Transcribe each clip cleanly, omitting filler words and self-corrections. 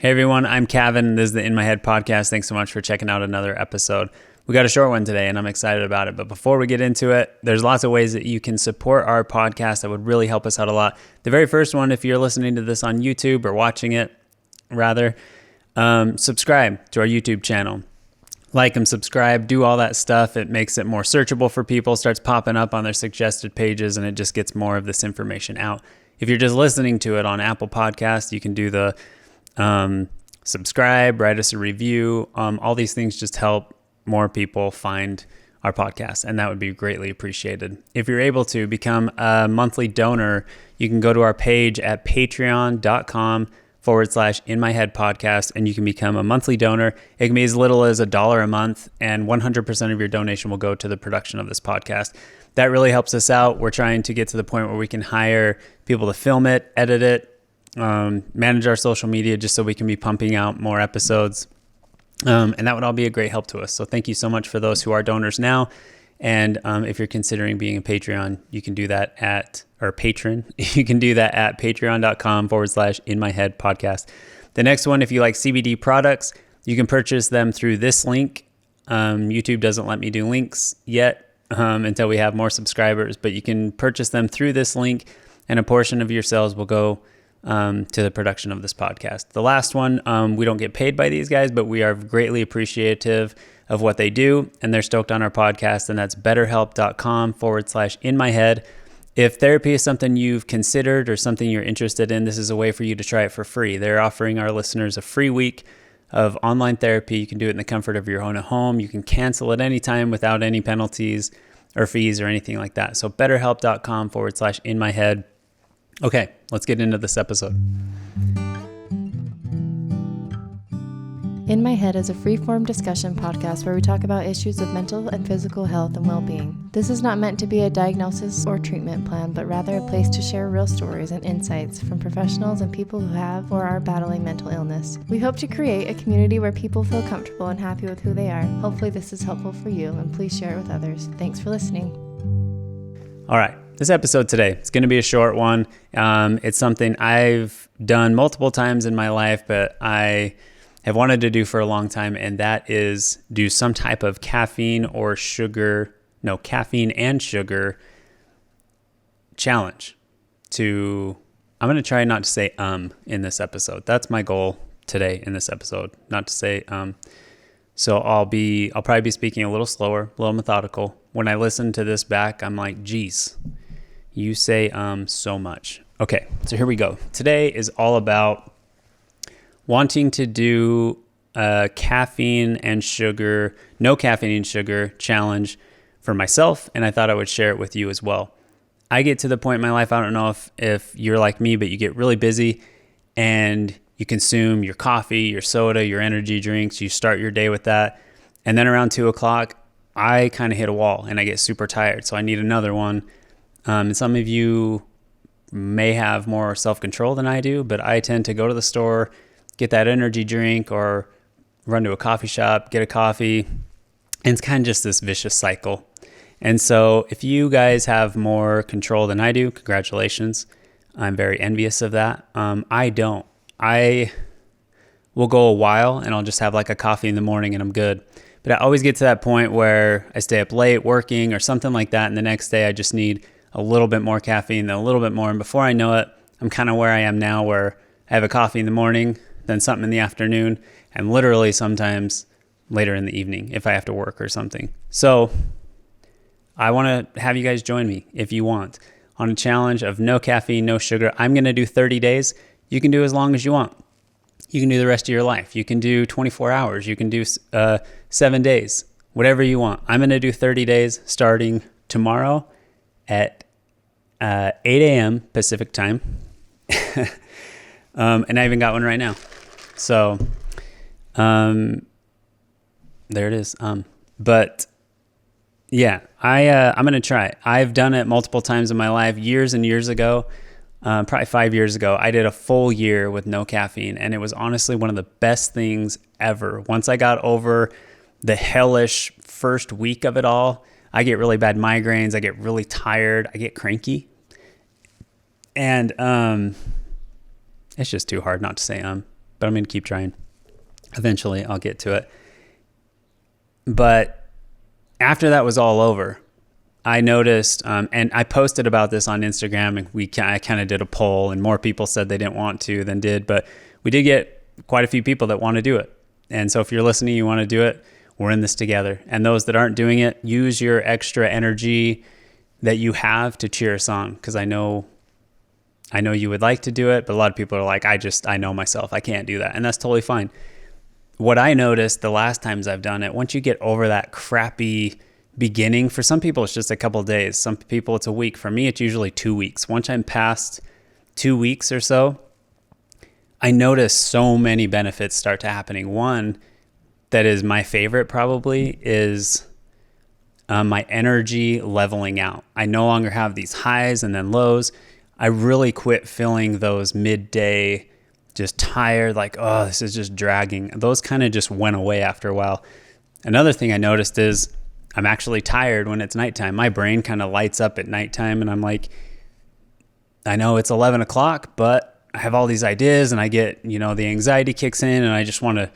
Hey everyone, I'm Kevin. This is the In My Head podcast. Thanks so much for checking out another episode. We got a short one today and I'm excited about it. But before we get into it, there's lots of ways that you can support our podcast that would really help us out a lot. The very first one, if you're listening to this on YouTube or watching it, rather, subscribe to our YouTube channel. Like and subscribe, do all that stuff. It makes it more searchable for people, starts popping up on their suggested pages, and it just gets more of this information out. If you're just listening to it on Apple Podcasts, you can do the subscribe, write us a review. All these things just help more people find our podcast, and that would be greatly appreciated. If you're able to become a monthly donor, you can go to our page at patreon.com/InMyHeadPodcast, and you can become a monthly donor. It can be as little as $1 a month, and 100% of your donation will go to the production of this podcast. That really helps us out. We're trying to get to the point where we can hire people to film it, edit it, manage our social media, just so we can be pumping out more episodes. And that would all be a great help to us. So thank you so much for those who are donors now. And if you're considering being a Patreon, you can do that patron, you can do that at patreon.com/InMyHeadPodcast. The next one, if you like CBD products, you can purchase them through this link. YouTube doesn't let me do links yet until we have more subscribers, but you can purchase them through this link, and a portion of your sales will go to the production of this podcast. The last one, we don't get paid by these guys, but we are greatly appreciative of what they do, and they're stoked on our podcast, and that's betterhelp.com/InMyHead. If therapy is something you've considered or something you're interested in, this is a way for you to try it for free. They're offering our listeners a free week of online therapy. You can do it in the comfort of your own home. You can cancel at any time without any penalties or fees or anything like that. So betterhelp.com/InMyHead. Okay, let's get into this episode. In My Head is a free-form discussion podcast where we talk about issues of mental and physical health and well-being. This is not meant to be a diagnosis or treatment plan, but rather a place to share real stories and insights from professionals and people who have or are battling mental illness. We hope to create a community where people feel comfortable and happy with who they are. Hopefully this is helpful for you, and please share it with others. Thanks for listening. All right. This episode today, it's going to be a short one. It's something I've done multiple times in my life, but I have wanted to do for a long time, and that is do some type of caffeine and sugar challenge. I'm going to try not to say in this episode. That's my goal today in this episode, not to say So I'll probably be speaking a little slower, a little methodical. When I listen to this back, I'm like, geez, you say so much. Okay, so here we go. Today is all about wanting to do a no caffeine and sugar challenge for myself, and I thought I would share it with you as well. I get to the point in my life, I don't know if you're like me, but you get really busy and you consume your coffee, your soda, your energy drinks, you start your day with that, and then around 2:00, I kind of hit a wall and I get super tired, so I need another one. And some of you may have more self-control than I do, but I tend to go to the store, get that energy drink, or run to a coffee shop, get a coffee, and it's kind of just this vicious cycle. And so if you guys have more control than I do, congratulations. I'm very envious of that. I don't. I will go a while and I'll just have like a coffee in the morning and I'm good. But I always get to that point where I stay up late working or something like that, and the next day I just need a little bit more caffeine, then a little bit more. And before I know it, I'm kind of where I am now, where I have a coffee in the morning, then something in the afternoon, and literally sometimes later in the evening if I have to work or something. So I want to have you guys join me if you want on a challenge of no caffeine, no sugar. I'm going to do 30 days. You can do as long as you want. You can do the rest of your life. You can do 24 hours. You can do 7 days, whatever you want. I'm going to do 30 days starting tomorrow at 8 a.m. Pacific time. And I even got one right now. So there it is. But yeah, I'm going to try it. I've done it multiple times in my life, years and years ago. Probably 5 years ago, I did a full year with no caffeine, and it was honestly one of the best things ever. Once I got over the hellish first week of it all, I get really bad migraines, I get really tired, I get cranky, and it's just too hard not to say but I'm going to keep trying. Eventually I'll get to it. But after that was all over, I noticed, and I posted about this on Instagram, and I kind of did a poll, and more people said they didn't want to than did, but we did get quite a few people that want to do it. And so if you're listening, you want to do it, we're in this together. And those that aren't doing it, use your extra energy that you have to cheer us on. Because I know you would like to do it, but a lot of people are like, I know myself, I can't do that. And that's totally fine. What I noticed the last times I've done it, once you get over that crappy beginning, for some people it's just a couple of days, some people it's a week. For me, it's usually 2 weeks. Once I'm past 2 weeks or so, I notice so many benefits start to happening. One that is my favorite probably is my energy leveling out. I no longer have these highs and then lows. I really quit feeling those midday just tired, like, oh, this is just dragging. Those kind of just went away after a while. Another thing I noticed is I'm actually tired when it's nighttime. My brain kind of lights up at nighttime, and I'm like, I know it's 11 o'clock, but I have all these ideas, and I get, the anxiety kicks in, and I just want to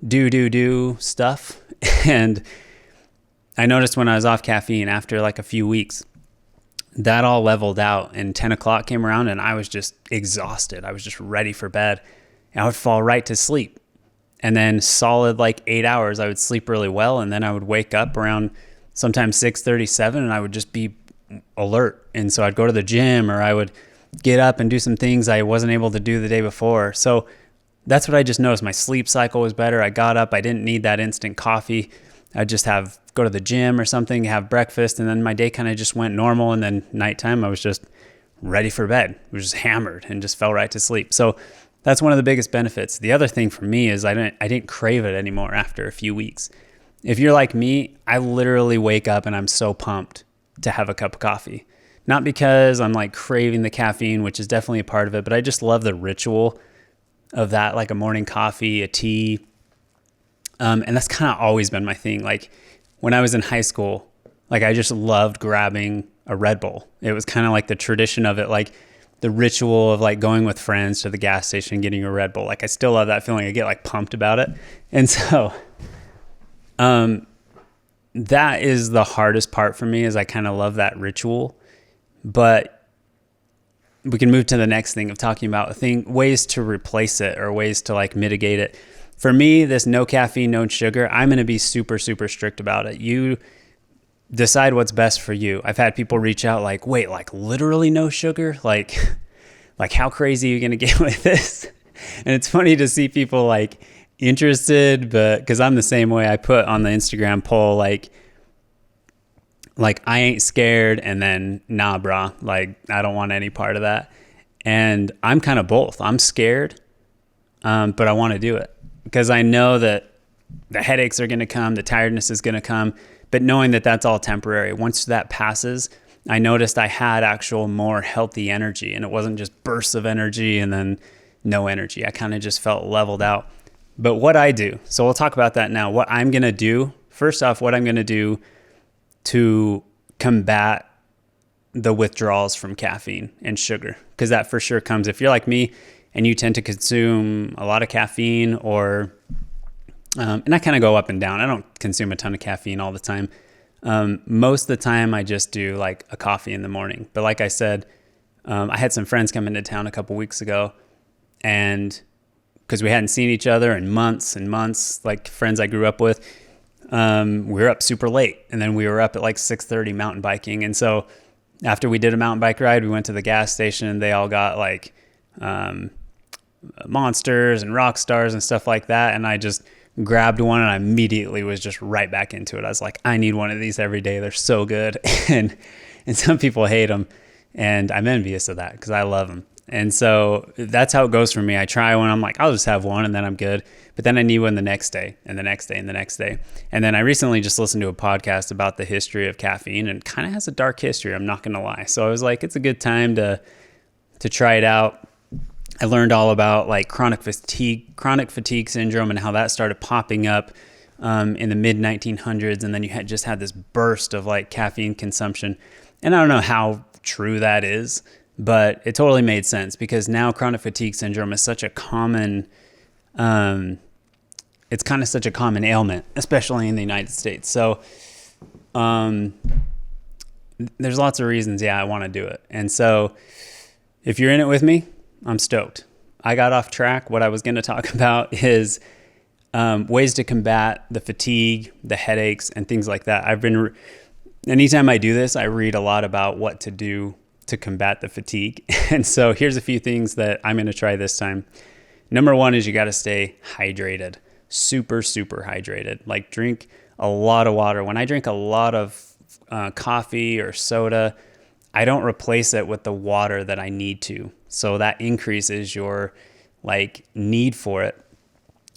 do stuff. And I noticed when I was off caffeine after like a few weeks, that all leveled out, and 10 o'clock came around and I was just exhausted. I was just ready for bed, and I would fall right to sleep. And then solid like 8 hours, I would sleep really well. And then I would wake up around sometimes 6:37 and I would just be alert. And so I'd go to the gym, or I would get up and do some things I wasn't able to do the day before. So that's what I just noticed. My sleep cycle was better. I got up, I didn't need that instant coffee. I'd just go to the gym or something, have breakfast, and then my day kind of just went normal. And then nighttime, I was just ready for bed. I was just hammered and just fell right to sleep. So that's one of the biggest benefits. The other thing for me is I didn't crave it anymore after a few weeks. If you're like me, I literally wake up and I'm so pumped to have a cup of coffee. Not because I'm like craving the caffeine, which is definitely a part of it, but I just love the ritual of that, like a morning coffee, a tea. And that's kind of always been my thing. Like when I was in high school, like I just loved grabbing a Red Bull. It was kind of like the tradition of it, like the ritual of like going with friends to the gas station, getting a Red Bull. Like I still love that feeling. I get like pumped about it. And so, that is the hardest part for me, is I kind of love that ritual. But we can move to the next thing of talking about ways to replace it, or ways to like mitigate it. For me, this no caffeine, no sugar, I'm going to be super, super strict about it. You decide what's best for you. I've had people reach out like, wait, like literally no sugar? Like how crazy are you going to get with this? And it's funny to see people like interested, but because I'm the same way. I put on the Instagram poll, like I ain't scared, and then nah, brah, like I don't want any part of that. And I'm kind of both. I'm scared, but I want to do it because I know that the headaches are going to come, the tiredness is going to come, but knowing that that's all temporary. Once that passes, I noticed I had actual more healthy energy, and it wasn't just bursts of energy and then no energy. I kind of just felt leveled out. But what I do, so we'll talk about that now. What I'm going to do, first off, what I'm going to do to combat the withdrawals from caffeine and sugar, because that for sure comes. If you're like me and you tend to consume a lot of caffeine, or and I kind of go up and down. I don't consume a ton of caffeine all the time. Most of the time I just do like a coffee in the morning. But like I said, I had some friends come into town a couple weeks ago, and because we hadn't seen each other in months and months, like friends I grew up with, we were up super late, and then we were up at like 6:30 mountain biking. And so after we did a mountain bike ride, we went to the gas station, and they all got like Monsters and Rock Stars and stuff like that. And I just grabbed one, and I immediately was just right back into it. I was like, I need one of these every day. They're so good. And some people hate them, and I'm envious of that because I love them. And so that's how it goes for me. I try one, I'm like, I'll just have one, and then I'm good. But then I need one the next day, and the next day, and the next day. And then I recently just listened to a podcast about the history of caffeine, and it kind of has a dark history, I'm not going to lie. So I was like, it's a good time to try it out. I learned all about like chronic fatigue syndrome and how that started popping up in the mid 1900s. And then you just had this burst of like caffeine consumption. And I don't know how true that is, but it totally made sense, because now chronic fatigue syndrome is such a common It's kind of such a common ailment, especially in the United States. So there's lots of reasons, I want to do it. And so if you're in it with me, I'm stoked. I got off track. What I was going to talk about is ways to combat the fatigue, the headaches, and things like that. Anytime I do this, I read a lot about what to do to combat the fatigue. And so here's a few things that I'm going to try this time. Number one is you got to stay hydrated, super, super hydrated. Like drink a lot of water. When I drink a lot of coffee or soda, I don't replace it with the water that I need to. So that increases your need for it.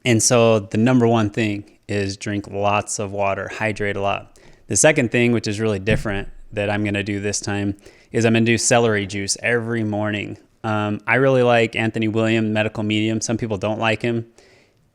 And so the number one thing is drink lots of water, hydrate a lot. The second thing, which is really different that I'm going to do this time, is I'm going to do celery juice every morning. I really like Anthony William, medical medium. Some people don't like him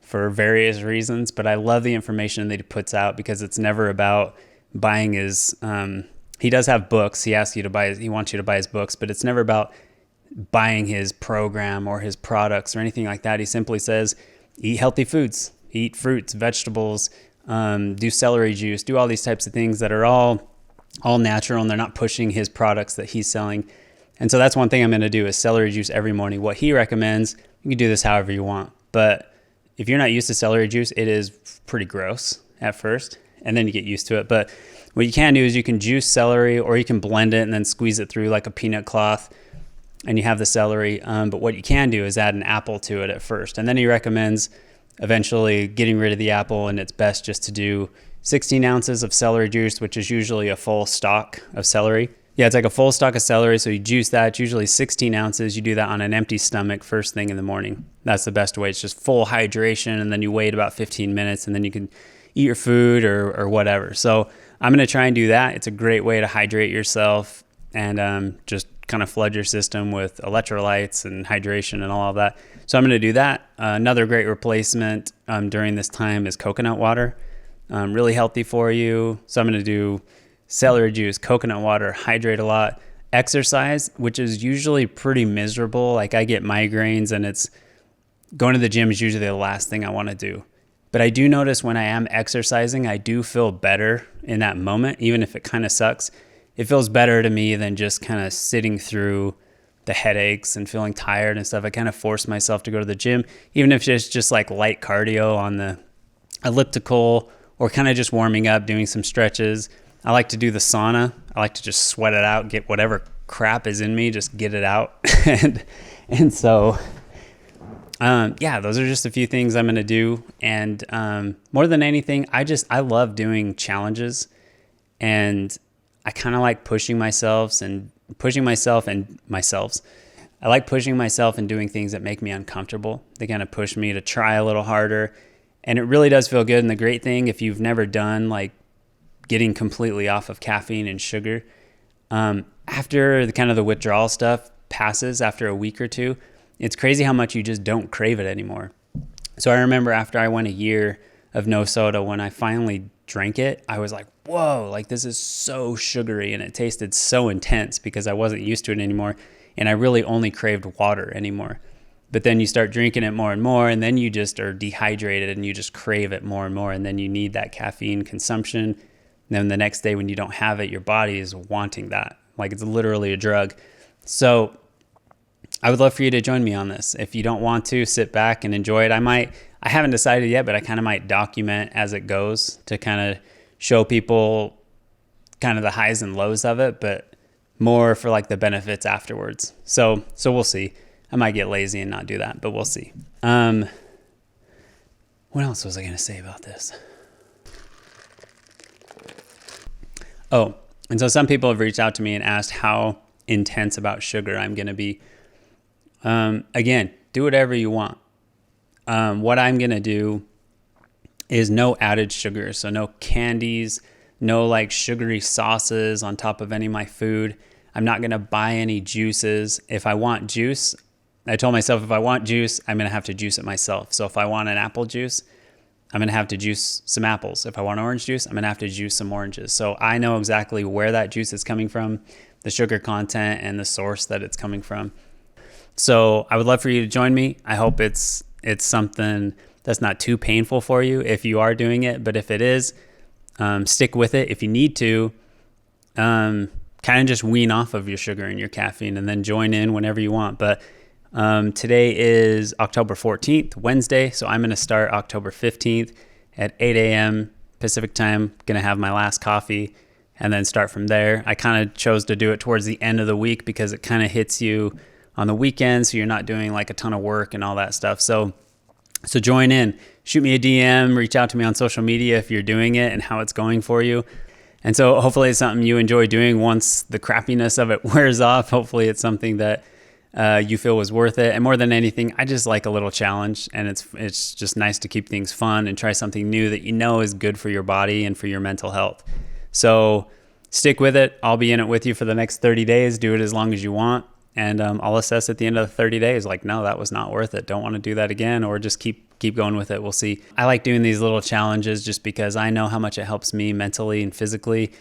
for various reasons, but I love the information that he puts out because it's never about buying his, he does have books. He wants you to buy his books, but it's never about buying his program or his products or anything like that. He simply says, eat healthy foods, eat fruits, vegetables, do celery juice, do all these types of things that are all natural, and they're not pushing his products that he's selling. And so that's one thing I'm going to do is celery juice every morning. What he recommends, you can do this however you want, but if you're not used to celery juice, it is pretty gross at first, and then you get used to it. But what you can do is you can juice celery, or you can blend it and then squeeze it through like a peanut cloth, and you have the celery. But what you can do is add an apple to it at first. And then he recommends eventually getting rid of the apple, and it's best just to do 16 ounces of celery juice, which is usually a full stalk of celery. Yeah, it's like a full stalk of celery. So you juice that. It's usually 16 ounces. You do that on an empty stomach first thing in the morning. That's the best way. It's just full hydration, and then you wait about 15 minutes, and then you can eat your food or whatever. So I'm going to try and do that. It's a great way to hydrate yourself and just kind of flood your system with electrolytes and hydration and all of that. So I'm going to do that. Another great replacement during this time is coconut water. Really healthy for you. So I'm going to do celery juice, coconut water, hydrate a lot. Exercise, which is usually pretty miserable. Like I get migraines, and it's going to the gym is usually the last thing I want to do. But I do notice when I am exercising, I do feel better in that moment, even if it kind of sucks. It feels better to me than just kind of sitting through the headaches and feeling tired and stuff. I kind of force myself to go to the gym, even if it's just like light cardio on the elliptical or kind of just warming up, doing some stretches. I like to do the sauna. I like to just sweat it out, get whatever crap is in me, just get it out. and so, those are just a few things I'm going to do. And more than anything, I love doing challenges, and I kind of like pushing myself and myself. I like pushing myself and doing things that make me uncomfortable. They kind of push me to try a little harder, and it really does feel good. And the great thing, if you've never done like getting completely off of caffeine and sugar, after the withdrawal stuff passes after a week or two, it's crazy how much you just don't crave it anymore. So I remember after I went a year of no soda, when I finally drank it, I was like, whoa, like this is so sugary, and it tasted so intense because I wasn't used to it anymore. And I really only craved water anymore. But then you start drinking it more and more, and then you just are dehydrated and you just crave it more and more. And then you need that caffeine consumption. And then the next day when you don't have it, your body is wanting that. Like it's literally a drug. So I would love for you to join me on this. If you don't want to, sit back and enjoy it. I haven't decided yet, but I kind of might document as it goes to kind of show people kind of the highs and lows of it, but more for like the benefits afterwards. So we'll see. I might get lazy and not do that, but we'll see. What else was I going to say about this? Oh, and so some people have reached out to me and asked how intense about sugar I'm going to be. Again, do whatever you want. What I'm going to do is no added sugar. So no candies, no like sugary sauces on top of any of my food. I'm not going to buy any juices. If I want juice, I told myself if I want juice, I'm going to have to juice it myself. So if I want an apple juice, I'm going to have to juice some apples. If I want orange juice, I'm going to have to juice some oranges. So I know exactly where that juice is coming from, the sugar content and the source that it's coming from. So I would love for you to join me. I hope it's it's something that's not too painful for you if you are doing it. But if it is, stick with it. If you need to, kind of just wean off of your sugar and your caffeine and then join in whenever you want. But today is October 14th, Wednesday. So I'm going to start October 15th at 8 a.m. Pacific time. Going to have my last coffee and then start from there. I kind of chose to do it towards the end of the week because it kind of hits you on the weekend. So you're not doing like a ton of work and all that stuff. So join in, shoot me a DM, reach out to me on social media if you're doing it and how it's going for you. And so hopefully it's something you enjoy doing once the crappiness of it wears off. Hopefully it's something that you feel was worth it. And more than anything, I just like a little challenge, and it's just nice to keep things fun and try something new that you know is good for your body and for your mental health. So stick with it. I'll be in it with you for the next 30 days. Do it as long as you want. And I'll assess at the end of the 30 days, like, no, that was not worth it. Don't want to do that again, or just keep going with it. We'll see. I like doing these little challenges just because I know how much it helps me mentally and physically,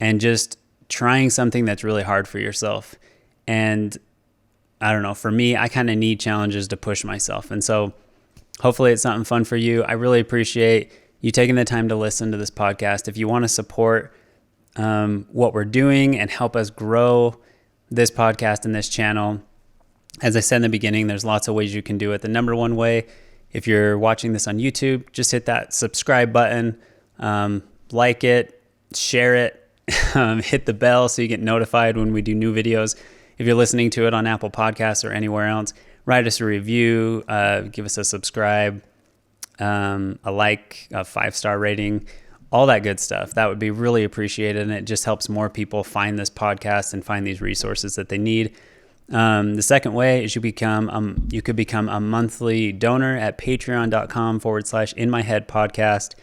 and just trying something that's really hard for yourself. And I don't know, for me, I kind of need challenges to push myself. And so hopefully it's something fun for you. I really appreciate you taking the time to listen to this podcast. If you want to support what we're doing and help us grow this podcast and this channel, as I said in the beginning, there's lots of ways you can do it. The number one way, if you're watching this on YouTube, just hit that subscribe button, like it, share it, hit the bell so you get notified when we do new videos. If you're listening to it on Apple Podcasts or anywhere else, write us a review, give us a subscribe, a like, a 5-star rating, all that good stuff. That would be really appreciated, and it just helps more people find this podcast and find these resources that they need. The second way is you could become a monthly donor at patreon.com/inmyheadpodcast.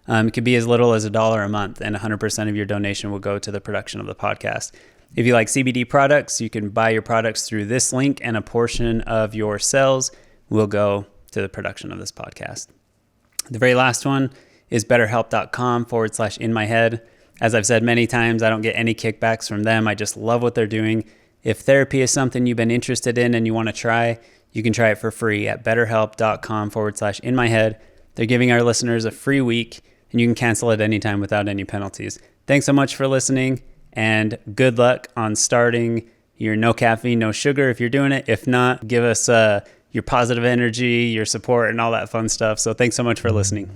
It could be as little as $1 a month, and 100% of your donation will go to the production of the podcast. If you like CBD products, you can buy your products through this link, and a portion of your sales will go to the production of this podcast. The very last one is betterhelp.com/inmyhead. As I've said many times, I don't get any kickbacks from them. I just love what they're doing. If therapy is something you've been interested in and you want to try, you can try it for free at betterhelp.com/inmyhead. They're giving our listeners a free week, and you can cancel at any time without any penalties. Thanks so much for listening, and good luck on starting your no caffeine, no sugar if you're doing it. If not, give us your positive energy, your support, and all that fun stuff. So thanks so much for listening.